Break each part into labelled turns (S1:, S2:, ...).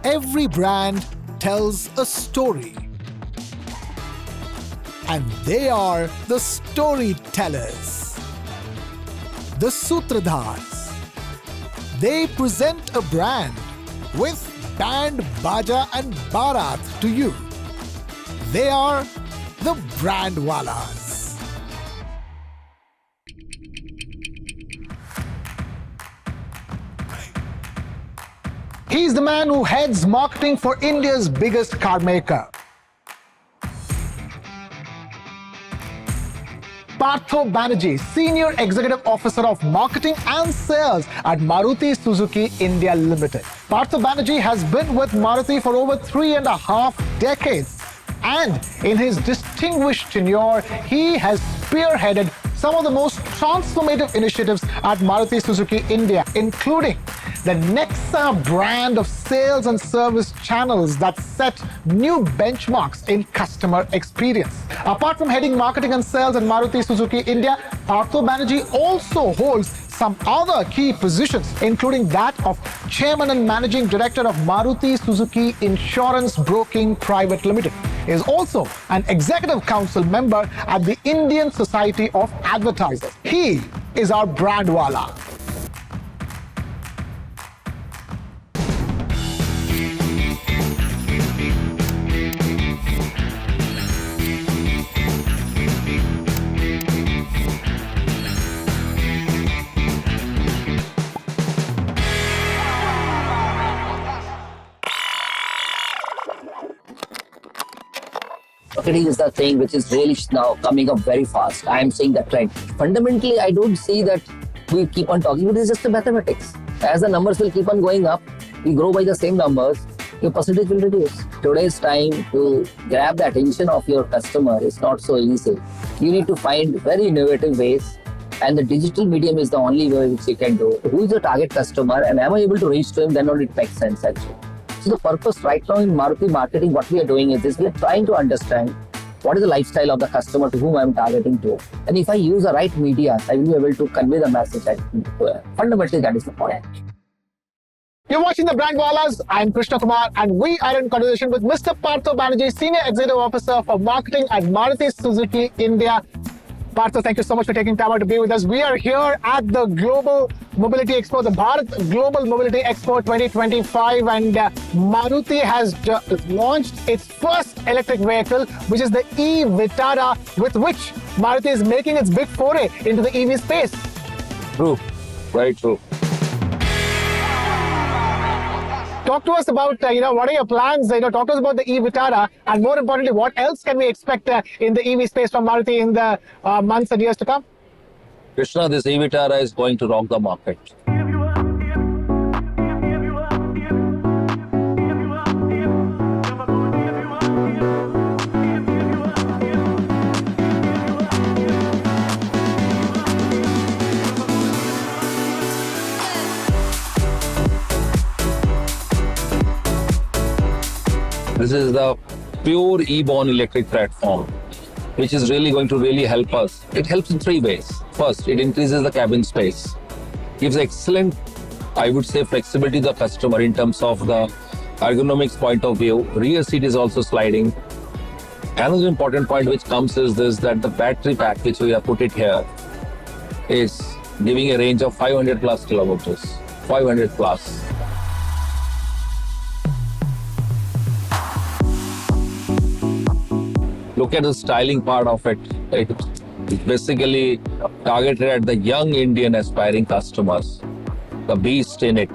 S1: Every brand tells a story. And they are the storytellers. The Sutradhars. They present a brand with band, baja and barat to you. They are the Brandwallahs. He's the man who heads marketing for India's biggest car maker. Partho Banerjee, Senior Executive Officer of Marketing and Sales at Maruti Suzuki India Limited. Partho Banerjee has been with Maruti for over 3.5 decades. And in his distinguished tenure, he has spearheaded some of the most transformative initiatives at Maruti Suzuki India, including the Nexa brand of sales and service channels that set new benchmarks in customer experience. Apart from heading marketing and sales at Maruti Suzuki India, Partho Banerjee also holds some other key positions, including that of Chairman and Managing Director of Maruti Suzuki Insurance Broking Private Limited. He is also an Executive Council member at the Indian Society of Advertisers. He is our Brandwallah.
S2: Marketing is the thing which is really now coming up very fast. I am seeing that trend. Fundamentally, I don't see that we keep on talking. It is just the mathematics. As the numbers will keep on going up, we grow by the same numbers, your percentage will reduce. Today's time to grab the attention of your customer is not so easy. You need to find very innovative ways, and the digital medium is the only way which you can do. Who is the target customer and am I able to reach to him? Then only it makes sense actually. So the purpose right now in Maruti marketing, what we are doing is this: we are trying to understand what is the lifestyle of the customer to whom I am targeting to. And if I use the right media, I will be able to convey the message. Fundamentally, that is the point.
S1: You're watching the Brandwallahs. I'm Krishnakumar, and we are in conversation with Mr. Partho Banerjee, Senior Executive Officer for Marketing at Maruti Suzuki India. Partho, thank you so much for taking time out to be with us. We are here at the Global Mobility Expo, the Bharat Global Mobility Expo 2025, and Maruti has launched its first electric vehicle, which is the e-Vitara, with which Maruti is making its big foray into the EV space.
S3: True, very true.
S1: Talk to us about, what are your plans? Talk to us about the e-Vitara, and more importantly, what else can we expect in the EV space from Maruti in the months and years to come?
S3: Krishna, this e-Vitara is going to rock the market. This is the pure e-born electric platform, which is really going to help us. It helps in 3 ways. First, it increases the cabin space, gives excellent, I would say, flexibility to the customer in terms of the ergonomics point of view. Rear seat is also sliding. Another important point which comes is this, that the battery pack which we have put it here is giving a range of 500 plus kilometers. 500 plus. Look at the styling part of it. It's basically targeted at the young Indian aspiring customers, the beast in it.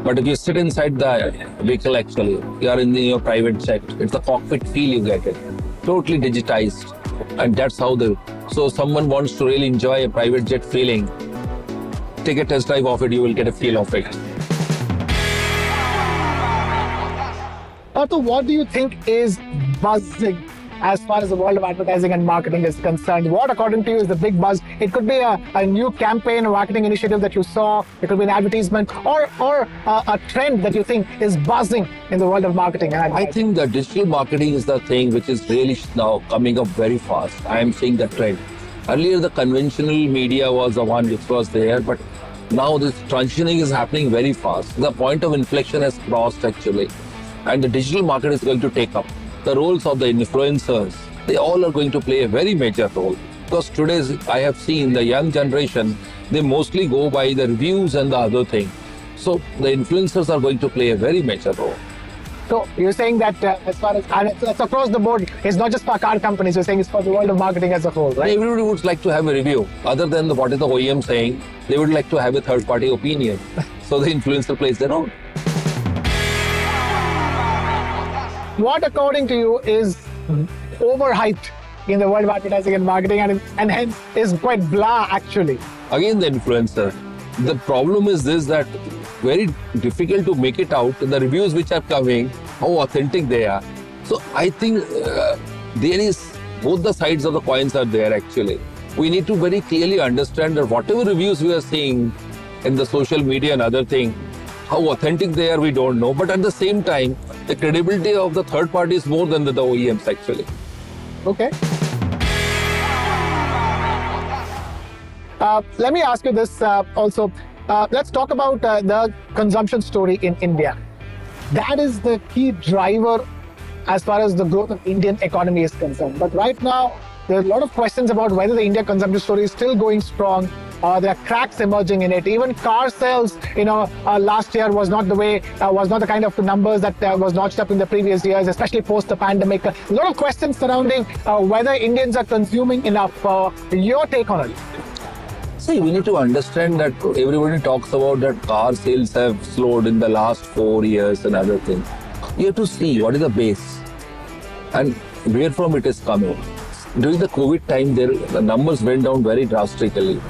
S3: But if you sit inside the vehicle actually, you are in your private jet. It's the cockpit feel you get it. Totally digitized. And that's how so someone wants to really enjoy a private jet feeling, take a test drive of it, you will get a feel of it.
S1: Partho, what do you think is buzzing as far as the world of advertising and marketing is concerned? What, according to you, is the big buzz? It could be a new campaign or marketing initiative that you saw. It could be an advertisement or a trend that you think is buzzing in the world of marketing.
S3: I think the digital marketing is the thing which is really now coming up very fast. I am seeing the trend. Earlier, the conventional media was the one which was there, but now this transitioning is happening very fast. The point of inflection has crossed actually. and the digital market is going to take up. The roles of the influencers, they all are going to play a very major role. Because today's, I have seen the young generation, they mostly go by the reviews and the other thing. So the influencers are going to play a very major role.
S1: So you're saying that as far as, and it's across the board, it's not just for car companies, you're saying it's for the world of marketing as a whole, right?
S3: Everybody would like to have a review. Other than what is the OEM saying, they would like to have a third-party opinion. So the influencer plays their role.
S1: What, according to you, is overhyped in the world of advertising and marketing, and hence is quite blah, actually?
S3: Again, the influencer. The problem is this, that very difficult to make it out, the reviews which are coming, how authentic they are. So I think there is, both the sides of the coins are there actually. We need to very clearly understand that whatever reviews we are seeing in the social media and other thing, how authentic they are, we don't know. But at the same time, the credibility of the third party is more than the OEMs actually.
S1: Okay. Let me ask you this also. Let's talk about the consumption story in India. That is the key driver as far as the growth of Indian economy is concerned. But right now, there are a lot of questions about whether the India consumption story is still going strong. There are cracks emerging in it. Even car sales, last year was not the kind of numbers that was notched up in the previous years, especially post the pandemic. A lot of questions surrounding whether Indians are consuming enough. Your take on it?
S3: See, we need to understand that everybody talks about that car sales have slowed in the last 4 years and other things. You have to see what is the base and where from it is coming. During the COVID time, the numbers went down very drastically.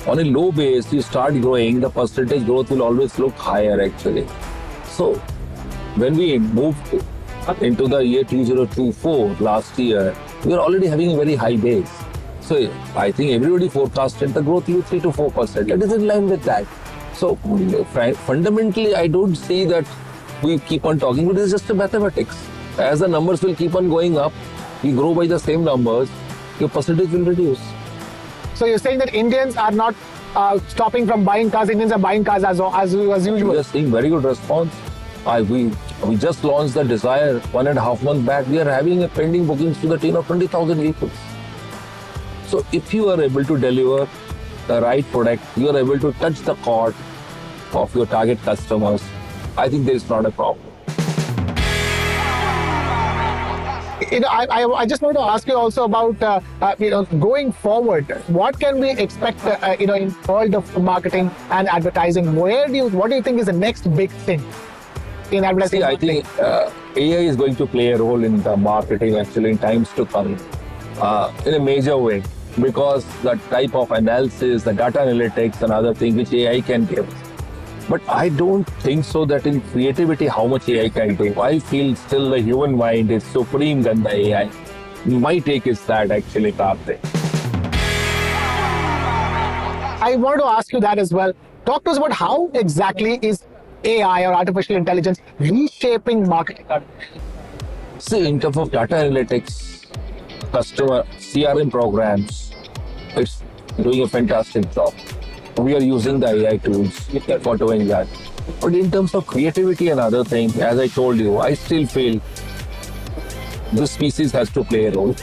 S3: On a low base, you start growing, the percentage growth will always look higher actually. So, when we moved into the year 2024 last year, we were already having a very high base. So I think everybody forecasted the growth will be 3 to 4%. It is in line with that. So fundamentally, I don't see that we keep on talking, but it's just a mathematics. As the numbers will keep on going up, you grow by the same numbers, your percentage will reduce.
S1: So you're saying that Indians are not stopping from buying cars, Indians are buying cars as usual?
S3: We are seeing very good response. We just launched the Desire 1.5 months back. We are having a pending bookings to the tune of 20,000 vehicles. So if you are able to deliver the right product, you are able to touch the chord of your target customers, I think there is not a problem.
S1: I just want to ask you also about going forward. What can we expect in the world of marketing and advertising? What do you think is the next big thing in advertising?
S3: See, I think AI is going to play a role in the marketing actually in times to come in a major way, because the type of analysis, the data analytics and other things which AI can give. But I don't think so that in creativity how much AI can do. I feel still the human mind is supreme than the AI. My take is that actually, Karthik.
S1: I want to ask you that as well. Talk to us about how exactly is AI or artificial intelligence reshaping marketing?
S3: See, in terms of data analytics, customer CRM programs, it's doing a fantastic job. We are using the AI tools for doing that. But in terms of creativity and other things, as I told you, I still feel this species has to play a role.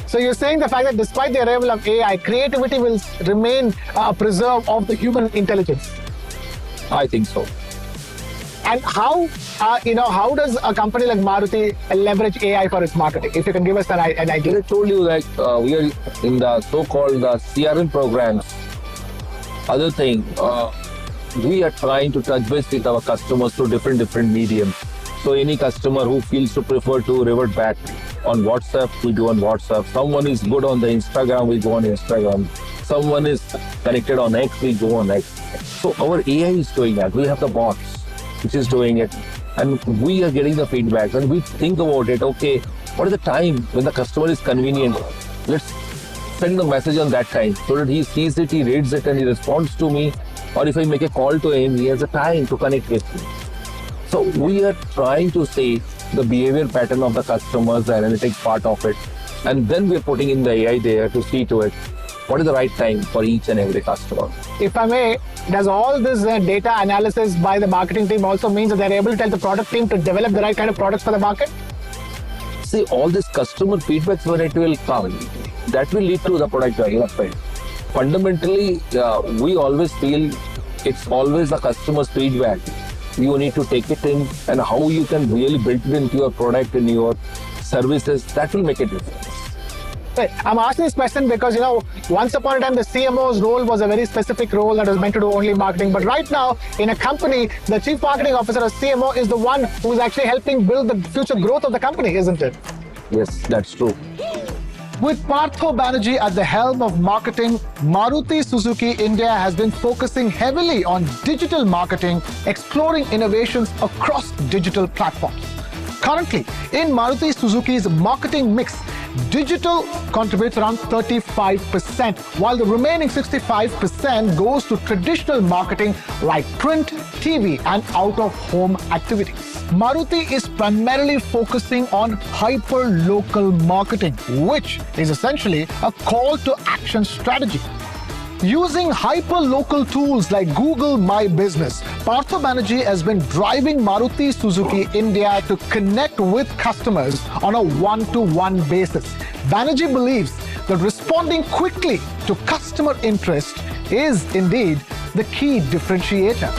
S1: So you're saying the fact that despite the arrival of AI, creativity will remain a preserve of the human intelligence?
S3: I think so.
S1: And how does a company like Maruti leverage AI for its marketing? If you can give us an idea.
S3: I told you that we are in the so-called CRM programs. Other thing, we are trying to touch base with our customers through different mediums. So any customer who feels to prefer to revert back on WhatsApp, we do on WhatsApp. Someone is good on the Instagram, we go on Instagram. Someone is connected on X, we go on X. So our AI is doing that. We have the bots which is doing it, and we are getting the feedback, and we think about it. Okay, what is the time when the customer is convenient? Let's send the message on that time so that he sees it, he reads it, and he responds to me. Or if I make a call to him, he has a time to connect with me. So we are trying to see the behavior pattern of the customers, the analytics part of it, and then we're putting in the AI there to see to it what is the right time for each and every customer.
S1: If I may, does all this data analysis by the marketing team also means that they're able to tell the product team to develop the right kind of products for the market?
S3: See, all this customer feedbacks when it will come, that will lead to the product development. Fundamentally, we always feel it's always the customer's feedback. You need to take it in, and how you can really build it into your product and your services, that will make a difference.
S1: I'm asking this question because, once upon a time, the CMO's role was a very specific role that was meant to do only marketing. But right now, in a company, the chief marketing officer or CMO is the one who's actually helping build the future growth of the company, isn't it?
S3: Yes, that's true.
S1: With Partho Banerjee at the helm of marketing, Maruti Suzuki India has been focusing heavily on digital marketing, exploring innovations across digital platforms. Currently, in Maruti Suzuki's marketing mix, digital contributes around 35%, while the remaining 65% goes to traditional marketing like print, TV, and out-of-home activities. Maruti is primarily focusing on hyper-local marketing, which is essentially a call-to-action strategy. Using hyper-local tools like Google My Business, Partho Banerjee has been driving Maruti Suzuki India to connect with customers on a one-to-one basis. Banerjee believes that responding quickly to customer interest is indeed the key differentiator.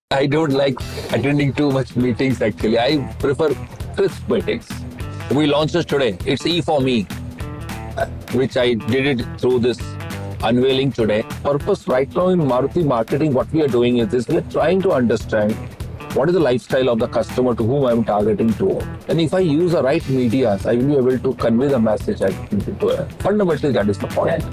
S3: I don't like attending too much meetings actually. I prefer crisp meetings. We launched this today. It's E for me, which I did it through this unveiling today. Purpose right now in Maruti marketing, what we are doing is this: we're trying to understand what is the lifestyle of the customer to whom I'm targeting to. And if I use the right media, I will be able to convey the message I need to her. Fundamentally, that is the point.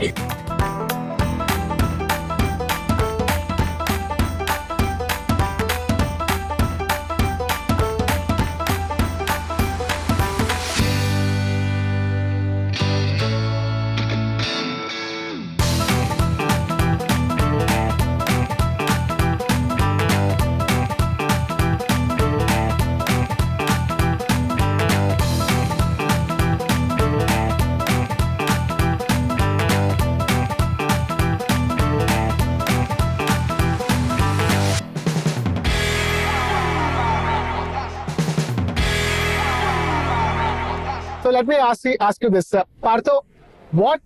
S1: So let me ask you this, Partho, what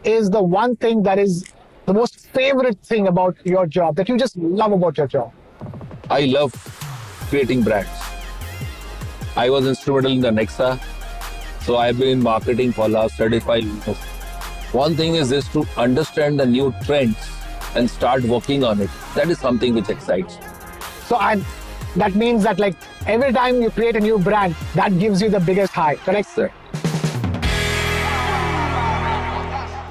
S1: is the one thing that is the most favorite thing about your job, that you just love about your job?
S3: I love creating brands. I was instrumental in the Nexa, so I've been in marketing for last 35 years. One thing is this: to understand the new trends and start working on it. That is something which excites me.
S1: So that means that like every time you create a new brand, that gives you the biggest high, correct?
S3: Sir.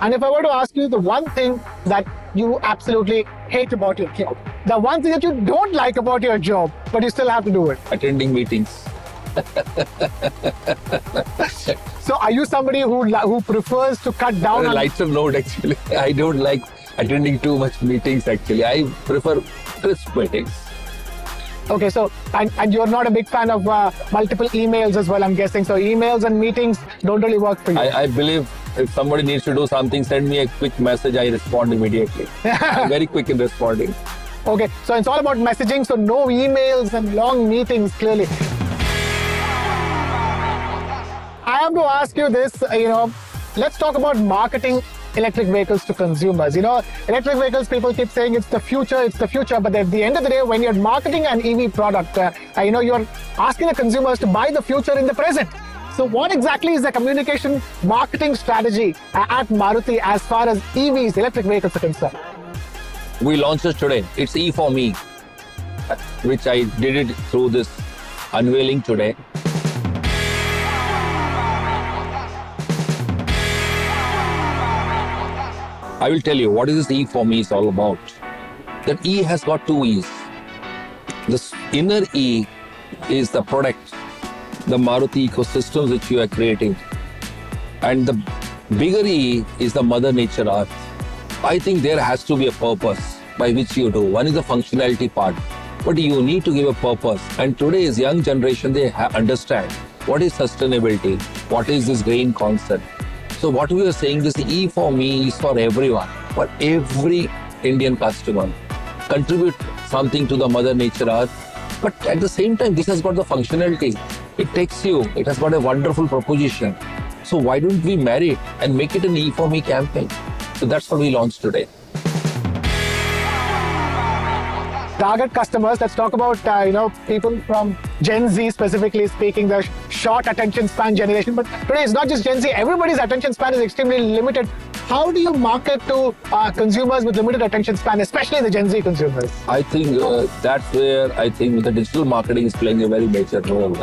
S1: And if I were to ask you the one thing that you absolutely hate about your job, the one thing that you don't like about your job, but you still have to do it.
S3: Attending meetings.
S1: So are you somebody who prefers to cut down on...
S3: Lights of note actually. I don't like attending too much meetings actually. I prefer crisp meetings.
S1: Okay, so, and you're not a big fan of multiple emails as well, I'm guessing. So emails and meetings don't really work for you.
S3: I believe if somebody needs to do something, send me a quick message, I respond immediately. I'm very quick in responding.
S1: Okay, so it's all about messaging, so no emails and long meetings, clearly. I have to ask you this, let's talk about marketing electric vehicles to consumers. Electric vehicles, people keep saying it's the future, but at the end of the day, when you're marketing an EV product, you're asking the consumers to buy the future in the present. So what exactly is the communication marketing strategy at Maruti as far as EVs, electric vehicles, are concerned?
S3: We launched this today. It's E for me, which I did it through this unveiling today. I will tell you what is this E for me is all about. That E has got two E's. This inner E is the product, the Maruti ecosystem which you are creating. And the Bigger E is the Mother Nature Earth. I think there has to be a purpose by which you do. One is the functionality part, but you need to give a purpose. And today's young generation, they understand what is sustainability, what is this green concept. So what we are saying, this E for me is for everyone, for every Indian customer. Contribute something to the Mother Nature Earth, but at the same time, this has got the functionality. It takes you, it has got a wonderful proposition. So why don't we marry it and make it an E for me campaign? So that's what we launched today.
S1: Target customers, let's talk about, people from Gen Z specifically speaking, the short attention span generation. But today it's not just Gen Z, everybody's attention span is extremely limited. How do you market to consumers with limited attention span, especially the Gen Z consumers?
S3: I think that's where I think the digital marketing is playing a very major role.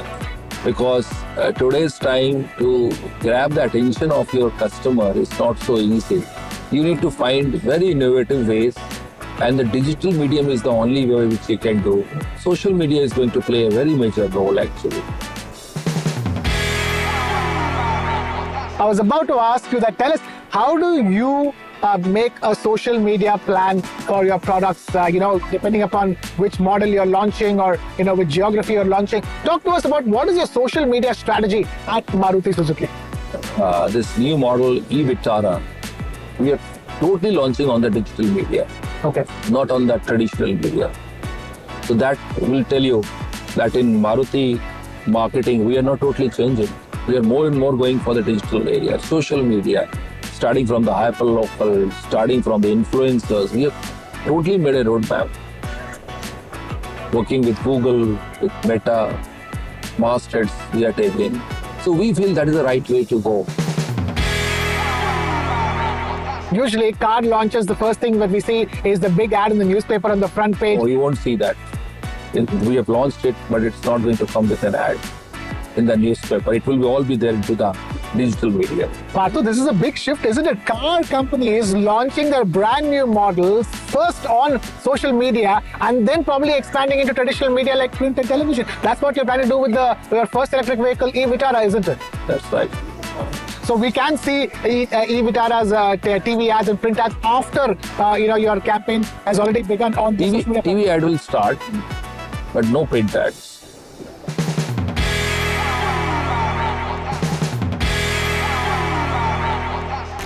S3: Because today's time to grab the attention of your customer is not so easy. You need to find very innovative ways, and the digital medium is the only way which you can do. Social media is going to play a very major role actually.
S1: I was about to ask you that. Tell us, how do you make a social media plan for your products, depending upon which model you're launching or, which geography you're launching? Talk to us about what is your social media strategy at Maruti Suzuki?
S3: This new model, e-Vitara, we are totally launching on the digital media.
S1: Okay.
S3: Not on the traditional media. So that will tell you that in Maruti marketing, we are not totally changing. We are more and more going for the digital area, social media, starting from the hyperlocal, starting from the influencers. We have totally made a roadmap. Working with Google, with Meta, mastheads we are taking. So we feel that is the right way to go.
S1: Usually, car launches, the first thing that we see is the big ad in the newspaper on the front page.
S3: Oh, you won't see that. We have launched it, but it's not going to come with an ad in the newspaper. It will all be there into the digital media.
S1: Partho, this is a big shift, isn't it? Car companies launching their brand new models first on social media and then probably expanding into traditional media like print and television. That's what you're planning to do with your first electric vehicle, e-Vitara, isn't it?
S3: That's right.
S1: So we can see e-Vitara's TV ads and print ads after your campaign has already begun on the social media.
S3: TV ad will start, but no print ads.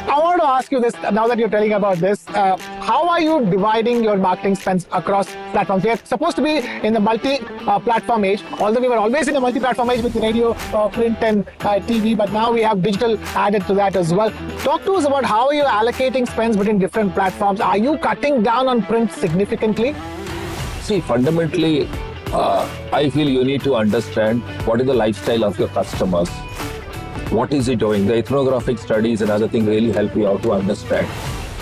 S1: I want to ask you this, now that you're telling about this, how are you dividing your marketing spends across platforms? We are supposed to be in the multi-platform age, although we were always in a multi-platform age with radio, print and TV, but now we have digital added to that as well. Talk to us about how you're allocating spends between different platforms. Are you cutting down on print significantly?
S3: See, fundamentally, I feel you need to understand what is the lifestyle of your customers. What is he doing? The ethnographic studies and other things really help you out to understand.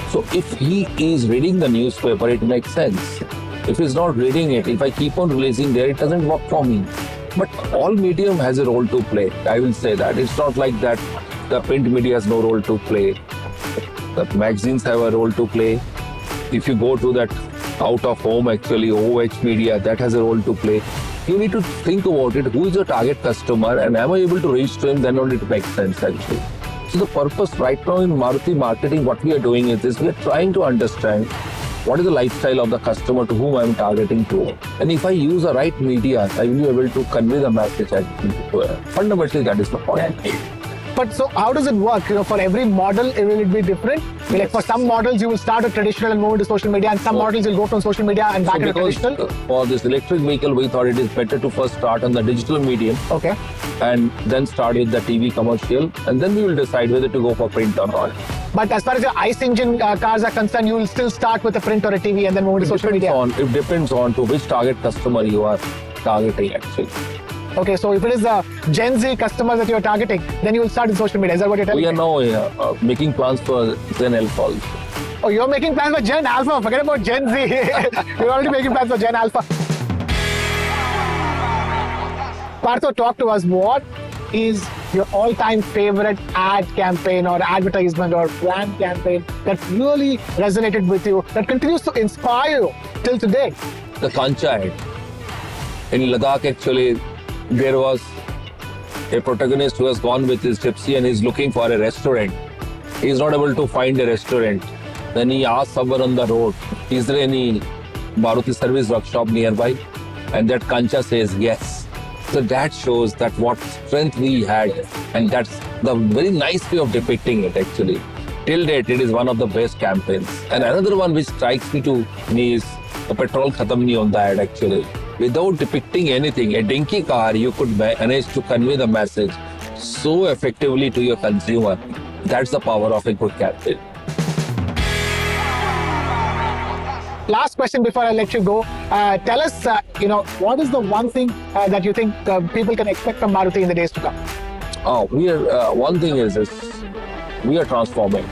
S3: So if he is reading the newspaper, it makes sense. If he's not reading it, if I keep on releasing there, it doesn't work for me. But all medium has a role to play. I will say that. It's not like that the print media has no role to play. The magazines have a role to play. If you go to that out of home, actually, OH media, that has a role to play. You need to think about it. Who is your target customer and am I able to reach to him? Then only it makes sense actually. So the purpose right now in Maruti marketing, what we are doing is this. We are trying to understand what is the lifestyle of the customer to whom I am targeting to. And if I use the right media, I will be able to convey the message. Fundamentally, that is the point.
S1: But so how does it work? For every model, will it be different? Yes. Like for some models, you will start with traditional and move into social media, and some models will go from social media and back into traditional?
S3: For this electric vehicle, we thought it is better to first start on the digital medium.
S1: Okay.
S3: And then start with the TV commercial, and then we will decide whether to go for print or not.
S1: But as far as your ICE engine cars are concerned, you will still start with a print or a TV and then move into social media?
S3: It depends on to which target customer you are targeting actually.
S1: Okay, so if it is a Gen Z customer that you're targeting, then you will start in social media. Is that what you're telling me?
S3: We are now making plans for Gen Alpha also.
S1: Oh, you're making plans for Gen Alpha. Forget about Gen Z. You're already making plans for Gen Alpha. Partho, talk to us. What is your all-time favorite ad campaign or advertisement or brand campaign that really resonated with you, that continues to inspire you till today?
S3: The Kancha ad. In Ladakh, actually, there was a protagonist who has gone with his gypsy and is looking for a restaurant. He's not able to find a restaurant. Then he asks someone on the road, is there any Maruti service workshop nearby? And that Kancha says yes. So that shows that what strength we had, and that's the very nice way of depicting it actually. Till date, it is one of the best campaigns. And another one which strikes me is a petrol khatam nahi hota ad actually. Without depicting anything, a dinky car, you could manage to convey the message so effectively to your consumer. That's the power of a good campaign.
S1: Last question before I let you go. Tell us, what is the one thing that you think people can expect from Maruti in the days to come?
S3: One thing is we are transforming.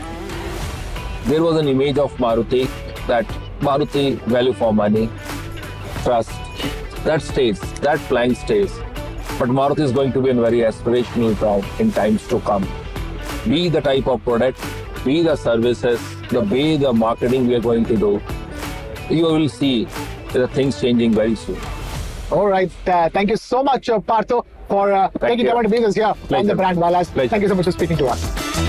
S3: There was an image of Maruti, that Maruti value for money, trust, that stays, that plank stays. But Maruti is going to be a very aspirational ground in times to come. Be the type of product, be the services, the way the marketing we are going to do. You will see the things changing very soon.
S1: All right. Thank you so much, Partho, for taking time to be with us here on the Brandwallahs.
S3: Pleasure.
S1: Thank you so much for speaking to us.